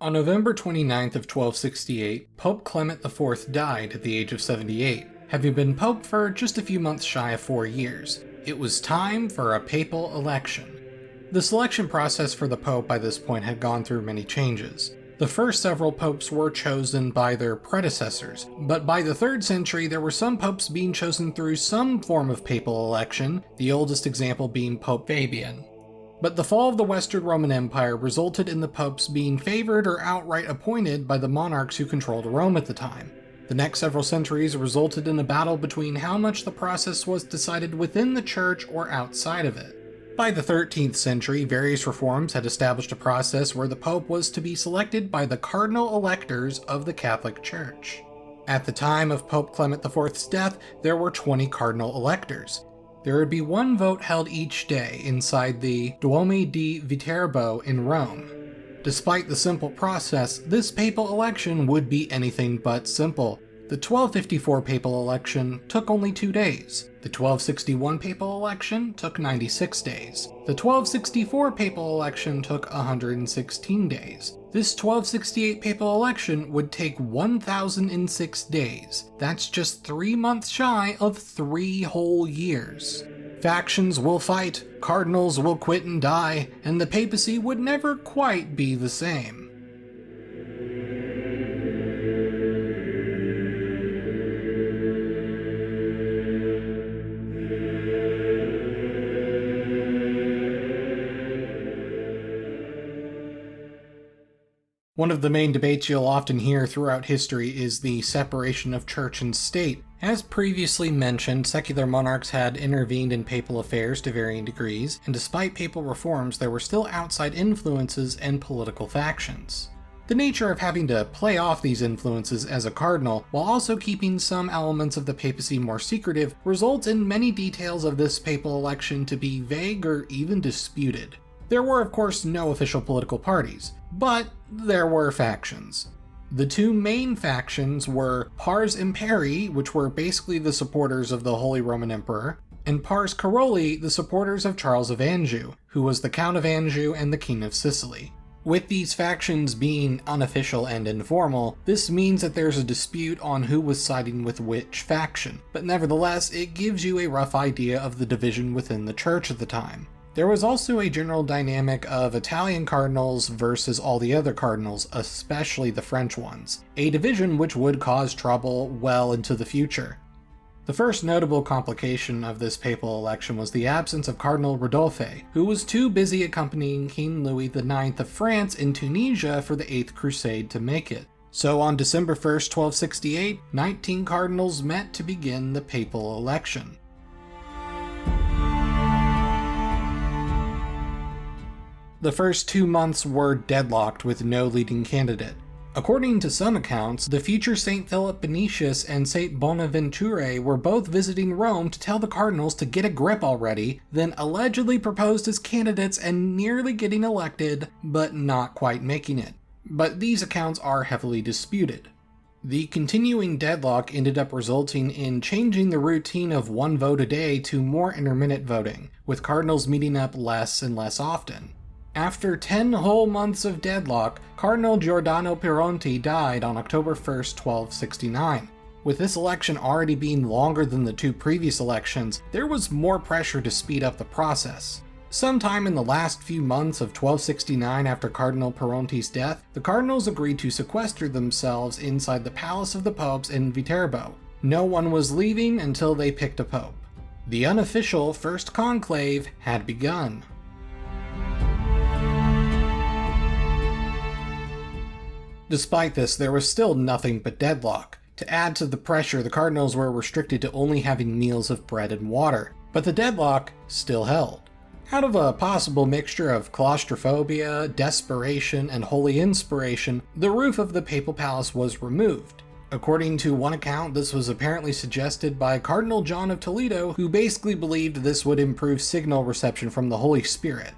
On November 29th of 1268, Pope Clement IV died at the age of 78, having been pope for just a few months shy of 4 years. It was time for a papal election. The selection process for the pope by this point had gone through many changes. The first several popes were chosen by their predecessors, but by the 3rd century there were some popes being chosen through some form of papal election, the oldest example being Pope Fabian. But the fall of the Western Roman Empire resulted in the popes being favored or outright appointed by the monarchs who controlled Rome at the time. The next several centuries resulted in a battle between how much the process was decided within the church or outside of it. By the 13th century, various reforms had established a process where the pope was to be selected by the cardinal electors of the Catholic Church. At the time of Pope Clement IV's death, there were 20 cardinal electors. There would be one vote held each day inside the Duomo di Viterbo in Rome. Despite the simple process, this papal election would be anything but simple. The 1254 papal election took only 2 days. The 1261 papal election took 96 days. The 1264 papal election took 116 days. This 1268 papal election would take 1,006 days. That's just 3 months shy of 3 whole years. Factions will fight, cardinals will quit and die, and the papacy would never quite be the same. One of the main debates you'll often hear throughout history is the separation of church and state. As previously mentioned, secular monarchs had intervened in papal affairs to varying degrees, and despite papal reforms, there were still outside influences and political factions. The nature of having to play off these influences as a cardinal, while also keeping some elements of the papacy more secretive, results in many details of this papal election to be vague or even disputed. There were, of course, no official political parties, but there were factions. The 2 main factions were Pars Imperii, which were basically the supporters of the Holy Roman Emperor, and Pars Caroli, the supporters of Charles of Anjou, who was the Count of Anjou and the King of Sicily. With these factions being unofficial and informal, this means that there's a dispute on who was siding with which faction, but nevertheless, it gives you a rough idea of the division within the church at the time. There was also a general dynamic of Italian cardinals versus all the other cardinals, especially the French ones, a division which would cause trouble well into the future. The first notable complication of this papal election was the absence of Cardinal Rodolphe, who was too busy accompanying King Louis IX of France in Tunisia for the 8th Crusade to make it. So on December 1st, 1268, 19 cardinals met to begin the papal election. The first 2 months were deadlocked with no leading candidate. According to some accounts, the future St. Philip Benitius and St. Bonaventure were both visiting Rome to tell the cardinals to get a grip already, then allegedly proposed as candidates and nearly getting elected, but not quite making it. But these accounts are heavily disputed. The continuing deadlock ended up resulting in changing the routine of 1 vote a day to more intermittent voting, with cardinals meeting up less and less often. After 10 whole months of deadlock, Cardinal Giordano Pieronti died on October 1st, 1269. With this election already being longer than the 2 previous elections, there was more pressure to speed up the process. Sometime in the last few months of 1269 after Cardinal Pieronti's death, the cardinals agreed to sequester themselves inside the Palace of the Popes in Viterbo. No one was leaving until they picked a pope. The unofficial First Conclave had begun. Despite this, there was still nothing but deadlock. To add to the pressure, the cardinals were restricted to only having meals of bread and water, but the deadlock still held. Out of a possible mixture of claustrophobia, desperation, and holy inspiration, the roof of the papal palace was removed. According to one account, this was apparently suggested by Cardinal John of Toledo, who basically believed this would improve signal reception from the Holy Spirit.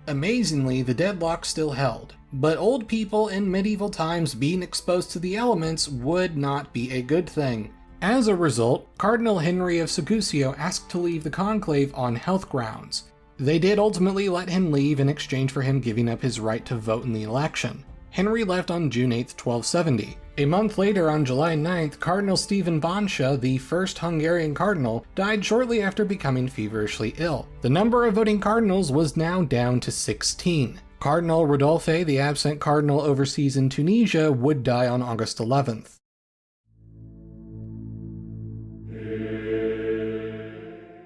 Amazingly, the deadlock still held, but old people in medieval times being exposed to the elements would not be a good thing. As a result, Cardinal Henry of Segusio asked to leave the conclave on health grounds. They did ultimately let him leave in exchange for him giving up his right to vote in the election. Henry left on June 8, 1270. A month later, on July 9th, Cardinal Stephen Bonsha, the first Hungarian cardinal, died shortly after becoming feverishly ill. The number of voting cardinals was now down to 16. Cardinal Rodolphe, the absent cardinal overseas in Tunisia, would die on August 11th.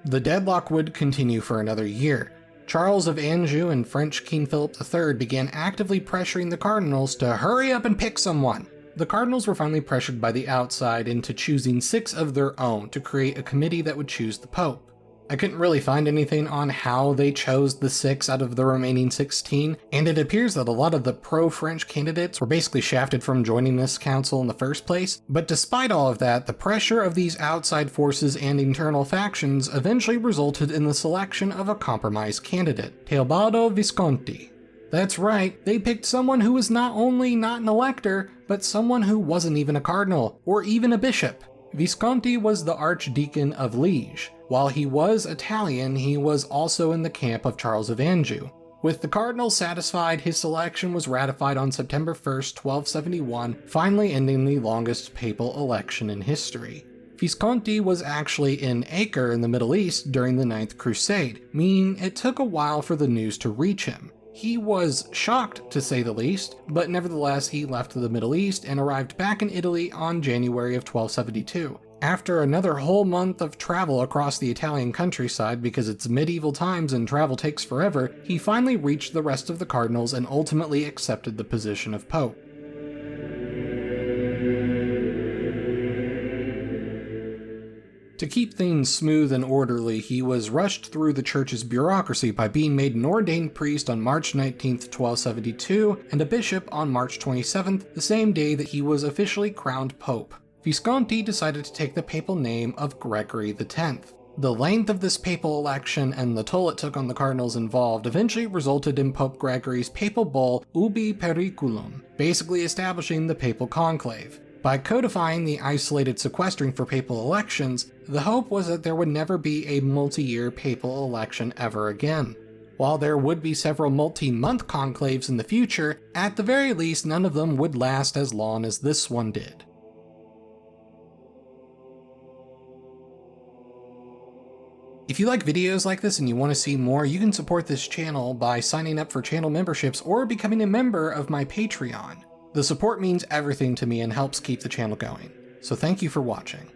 The deadlock would continue for another year. Charles of Anjou and French King Philip III began actively pressuring the cardinals to hurry up and pick someone. The cardinals were finally pressured by the outside into choosing 6 of their own to create a committee that would choose the Pope. I couldn't really find anything on how they chose the 6 out of the remaining 16, and it appears that a lot of the pro-French candidates were basically shafted from joining this council in the first place. But despite all of that, the pressure of these outside forces and internal factions eventually resulted in the selection of a compromise candidate, Teobaldo Visconti. That's right, they picked someone who was not only not an elector, but someone who wasn't even a cardinal, or even a bishop. Visconti was the Archdeacon of Liege. While he was Italian, he was also in the camp of Charles of Anjou. With the cardinals satisfied, his selection was ratified on September 1st, 1271, finally ending the longest papal election in history. Visconti was actually in Acre in the Middle East during the Ninth Crusade, meaning it took a while for the news to reach him. He was shocked, to say the least, but nevertheless he left the Middle East and arrived back in Italy on January of 1272. After another whole month of travel across the Italian countryside, because it's medieval times and travel takes forever, he finally reached the rest of the cardinals and ultimately accepted the position of Pope. To keep things smooth and orderly, he was rushed through the church's bureaucracy by being made an ordained priest on March 19, 1272, and a bishop on March 27th, the same day that he was officially crowned pope. Visconti decided to take the papal name of Gregory X. The length of this papal election and the toll it took on the cardinals involved eventually resulted in Pope Gregory's papal bull Ubi Periculum, basically establishing the papal conclave. By codifying the isolated sequestering for papal elections, the hope was that there would never be a multi-year papal election ever again. While there would be several multi-month conclaves in the future, at the very least none of them would last as long as this one did. If you like videos like this and you want to see more, you can support this channel by signing up for channel memberships or becoming a member of my Patreon. The support means everything to me and helps keep the channel going. So thank you for watching.